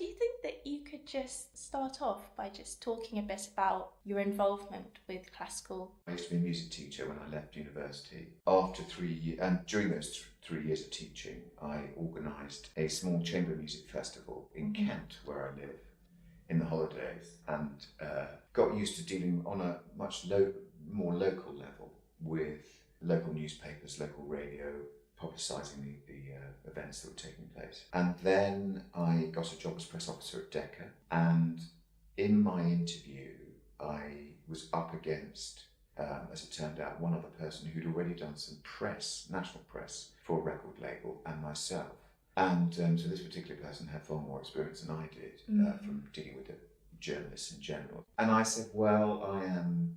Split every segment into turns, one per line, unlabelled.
Do you think that you could just start off by just talking a bit about your involvement with classical?
I used to be a music teacher when I left university. After 3 years, and during those 3 years of teaching, I organised a small chamber music festival in Kent, where I live, in the holidays, and got used to dealing on a much more local level with local newspapers, local radio, publicising the events that were taking place. And then I got a job as press officer at Decca, and in my interview I was up against, as it turned out, one other person who'd already done some press, national press, for a record label, and myself. And so this particular person had far more experience than I did from dealing with the journalists in general. And I said, well, I am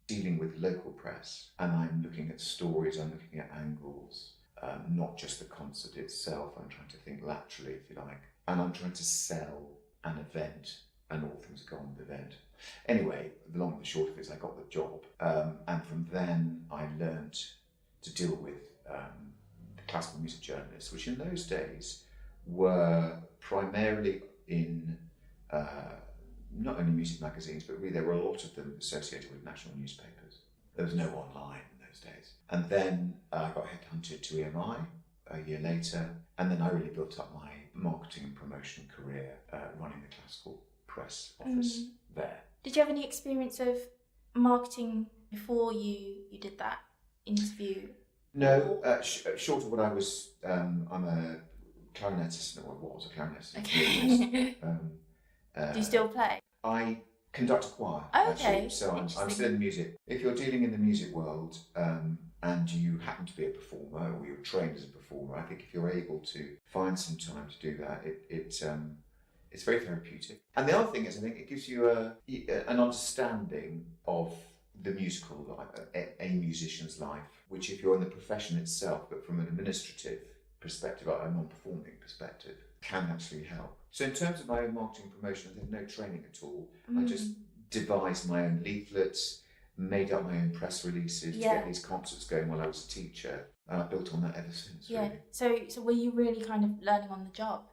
dealing with local press, and I'm looking at stories, I'm looking at angles, not just the concert itself. I'm trying to think laterally, if you like, and I'm trying to sell an event and all things that go on with the event. Anyway, the long and the short of it is I got the job, and from then I learned to deal with the classical music journalists, which in those days were primarily in not only music magazines, but really there were a lot of them associated with national newspapers. There was no online in those days. And then I got headhunted to EMI a year later, and then I really built up my marketing and promotion career running the classical press office there.
Did you have any experience of marketing before you did that interview?
No, short of what I was, I'm a clarinetist, or was a clarinetist.
Okay. Do you still play?
I conduct a choir, actually, so I'm still in the music. If you're dealing in the music world and you happen to be a performer, or you're trained as a performer, I think if you're able to find some time to do that, it's very therapeutic. And the other thing is, I think it gives you an understanding of the musical life, a musician's life, which if you're in the profession itself, but from an administrative perspective, a non-performing perspective, can actually help. So in terms of my own marketing promotion, there's no training at all. I just devised my own leaflets, made up my own press releases to get these concerts going while I was a teacher, and I built on that ever since.
Yeah.
Really.
So were you really kind of learning on the job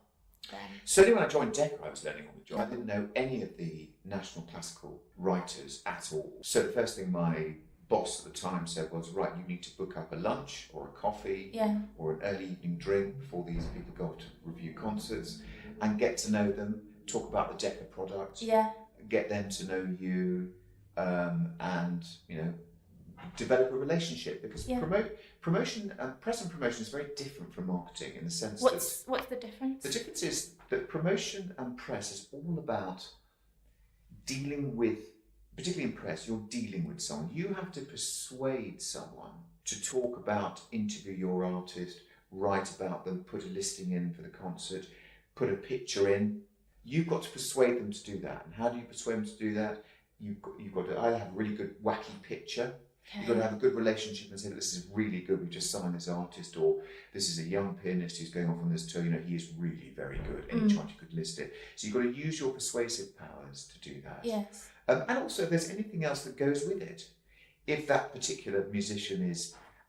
then?
Certainly when I joined Decca, I was learning on the job. I didn't know any of the national classical writers at all. So the first thing my boss at the time said was, right, you need to book up a lunch or a coffee or an early evening drink before these people go off to review concerts, and get to know them, talk about the Decca product, get them to know you, and develop a relationship, because promotion, press and promotion is very different from marketing in the sense
what's the difference?
The difference is that promotion and press is all about dealing with, particularly in press, you're dealing with someone. You have to persuade someone to talk about, interview your artist, write about them, put a listing in for the concert, put a picture in. You've got to persuade them to do that. And how do you persuade them to do that? You've got to either have a really good wacky picture. Okay. You've got to have a good relationship and say, this is really good, we've just signed this artist, or this is a young pianist who's going off on this tour, he is really very good, any chance you could list it. So you've got to use your persuasive powers to do that.
Yes.
And also if there's anything else that goes with it. If that particular musician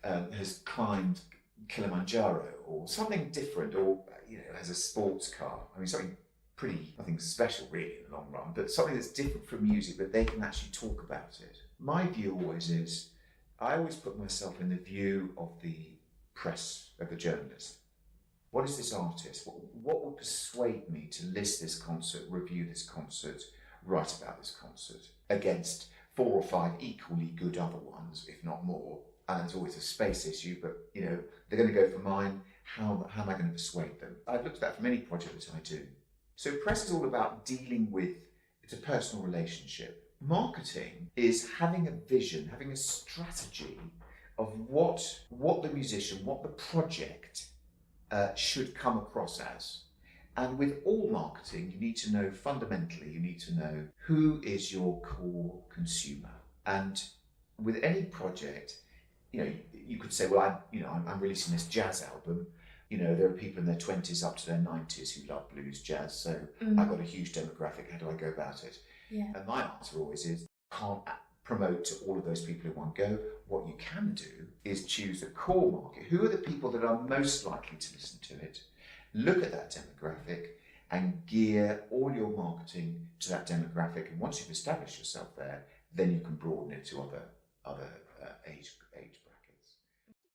has climbed Kilimanjaro or something different, or has a sports car, something pretty, I think, special really in the long run, but something that's different from music, but they can actually talk about it. My view always is, I always put myself in the view of the press, of the journalist. What is this artist? What would persuade me to list this concert, review this concert, write about this concert, against 4 or 5 equally good other ones, if not more? And there's always a space issue, but they're going to go for mine. How am I going to persuade them? I've looked at that from any project that I do. So press is all about dealing with, it's a personal relationship. Marketing is having a vision, having a strategy of what the musician, what the project should come across as. And with all marketing, you need to know, fundamentally, you need to know who is your core consumer. And with any project, you could say, well, I'm releasing this jazz album. There are people in their 20s up to their 90s who love blues, jazz, so I've got a huge demographic, how do I go about it? Yeah. And my answer always is, can't promote to all of those people in one go. What you can do is choose the core market. Who are the people that are most likely to listen to it? Look at that demographic and gear all your marketing to that demographic. And once you've established yourself there, then you can broaden it to other age brackets.